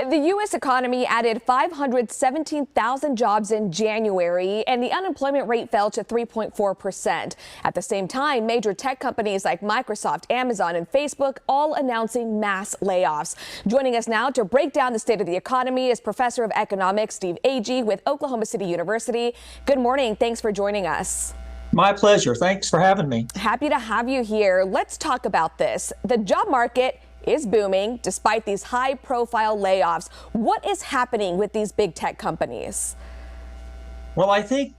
The U.S. economy added 517,000 jobs in January, and the unemployment rate fell to 3.4%. At the same time, major tech companies like Microsoft, Amazon, and Facebook all announcing mass layoffs. Joining us now to break down the state of the economy is Professor of Economics Steve Agee with Oklahoma City University. Good morning. Thanks for joining us. My pleasure. Thanks for having me. Happy to have you here. Let's talk about this. The job market is booming despite these high-profile layoffs. What is happening with these big tech companies? Well, I think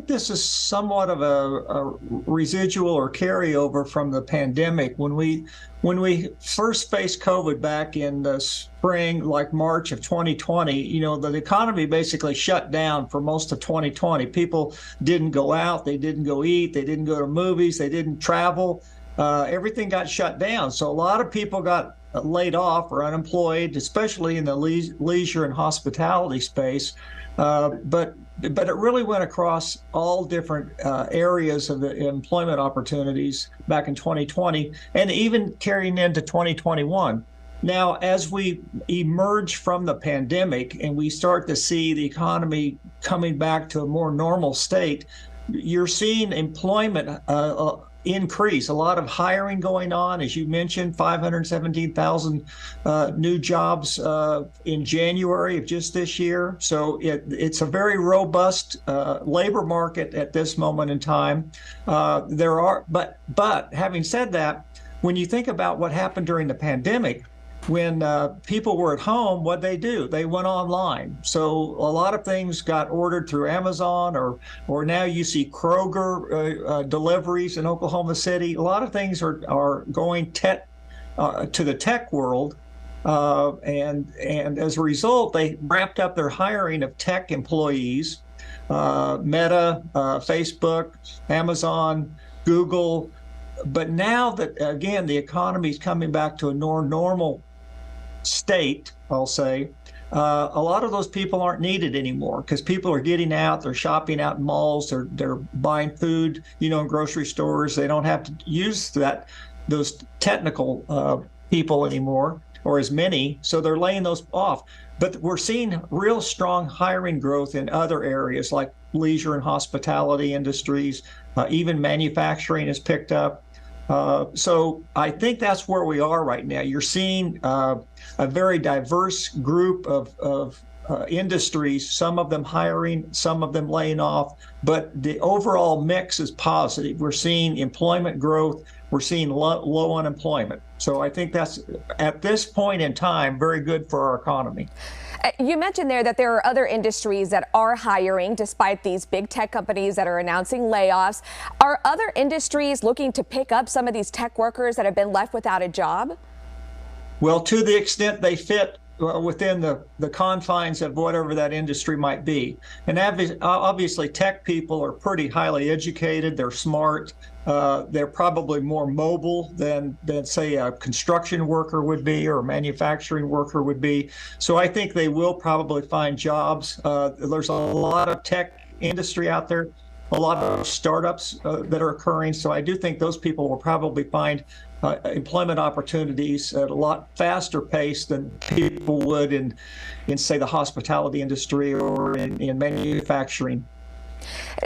this is somewhat of a residual or carryover from the pandemic. When we first faced COVID back in the spring, like March of 2020, the economy basically shut down for most of 2020. People didn't go out, they didn't go eat, they didn't go to movies, they didn't travel. Everything got shut down. So a lot of people got laid off or unemployed, especially in the leisure and hospitality space. But it really went across all different areas of the employment opportunities back in 2020 and even carrying into 2021. Now, as we emerge from the pandemic and we start to see the economy coming back to a more normal state, you're seeing employment increase. A lot of hiring going on, as you mentioned, 517,000 new jobs in January of just this year. So it's a very robust labor market at this moment in time. But having said that, when you think about what happened during the pandemic, when people were at home, what'd they do? They went online. So a lot of things got ordered through Amazon, or now you see Kroger deliveries in Oklahoma City. A lot of things are going to the tech world, and as a result, they ramped up their hiring of tech employees. Meta, Facebook, Amazon, Google. But now that, again, the economy is coming back to a normal state, I'll say, a lot of those people aren't needed anymore because people are getting out, they're shopping out in malls, they're buying food, in grocery stores. They don't have to use those technical people anymore, or as many, so they're laying those off. But we're seeing real strong hiring growth in other areas like leisure and hospitality industries, even manufacturing has picked up. So I think that's where we are right now. You're seeing a very diverse group of industries, some of them hiring, some of them laying off, but the overall mix is positive. We're seeing employment growth, we're seeing low unemployment. So I think that's, at this point in time, very good for our economy. You mentioned there that there are other industries that are hiring despite these big tech companies that are announcing layoffs. Are other industries looking to pick up some of these tech workers that have been left without a job? Well, to the extent they fit within the confines of whatever that industry might be. And obviously tech people are pretty highly educated, they're smart, they're probably more mobile than say a construction worker would be or a manufacturing worker would be. So I think they will probably find jobs. There's a lot of tech industry out there, a lot of startups that are occurring. So I do think those people will probably find employment opportunities at a lot faster pace than people would in say, the hospitality industry or in manufacturing.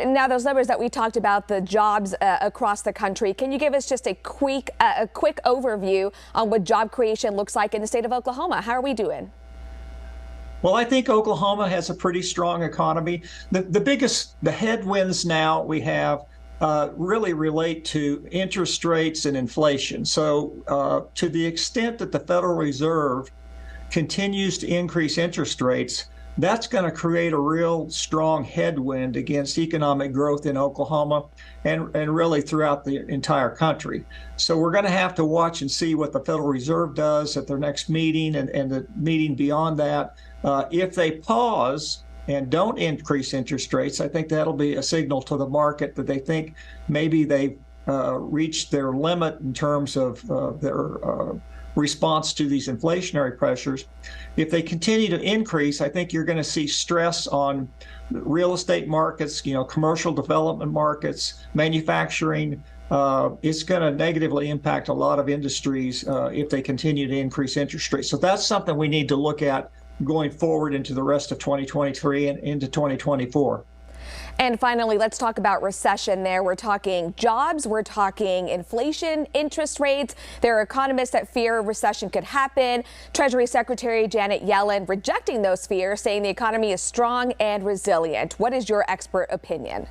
Now, those numbers that we talked about, the jobs across the country, can you give us just a quick overview on what job creation looks like in the state of Oklahoma? How are we doing? Well, I think Oklahoma has a pretty strong economy. The headwinds now we have really relate to interest rates and inflation. So to the extent that the Federal Reserve continues to increase interest rates, that's going to create a real strong headwind against economic growth in Oklahoma and really throughout the entire country. So we're going to have to watch and see what the Federal Reserve does at their next meeting and the meeting beyond that. If they pause and don't increase interest rates, I think that'll be a signal to the market that they think maybe they've reached their limit in terms of their response to these inflationary pressures. If they continue to increase, I think you're going to see stress on real estate markets, commercial development markets, manufacturing. It's going to negatively impact a lot of industries if they continue to increase interest rates. So that's something we need to look at going forward into the rest of 2023 and into 2024. And finally, let's talk about recession there. We're talking jobs, we're talking inflation, interest rates. There are economists that fear a recession could happen. Treasury Secretary Janet Yellen rejecting those fears, saying the economy is strong and resilient. What is your expert opinion?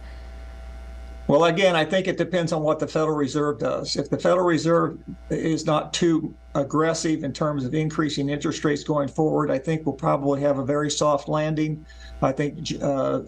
Well, again, I think it depends on what the Federal Reserve does. If the Federal Reserve is not too aggressive in terms of increasing interest rates going forward, I think we'll probably have a very soft landing. I think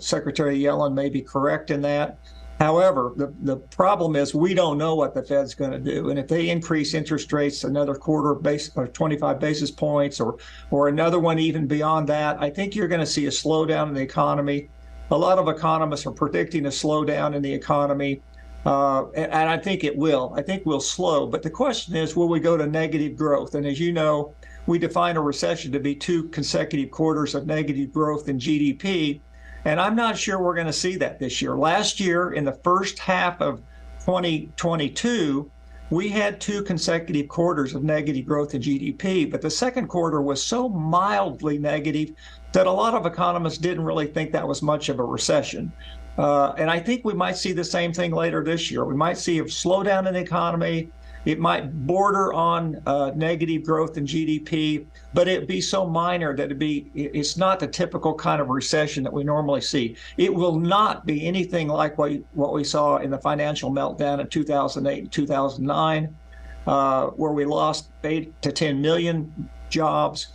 Secretary Yellen may be correct in that. However, the problem is we don't know what the Fed's going to do. And if they increase interest rates another quarter base or 25 basis points or another one even beyond that, I think you're going to see a slowdown in the economy. A lot of economists are predicting a slowdown in the economy, and I think it will. I think we'll slow. But the question is, will we go to negative growth? And as you know, we define a recession to be 2 consecutive quarters of negative growth in GDP. And I'm not sure we're going to see that this year. Last year, in the first half of 2022, we had 2 consecutive quarters of negative growth in GDP, but the second quarter was so mildly negative that a lot of economists didn't really think that was much of a recession. And I think we might see the same thing later this year. We might see a slowdown in the economy. It might border on negative growth in GDP, but it'd be so minor that it's not the typical kind of recession that we normally see. It will not be anything like what we saw in the financial meltdown in 2008 and 2009, where we lost 8 to 10 million jobs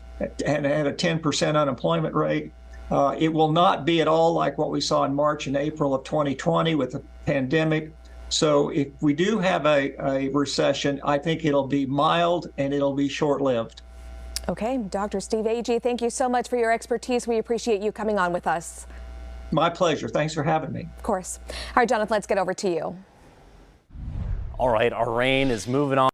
and had a 10% unemployment rate. It will not be at all like what we saw in March and April of 2020 with the pandemic. So if we do have a recession, I think it'll be mild and it'll be short-lived. Okay, Dr. Steve Agee, thank you so much for your expertise. We appreciate you coming on with us. My pleasure. Thanks for having me. Of course. All right, Jonathan, let's get over to you. All right, our rain is moving on.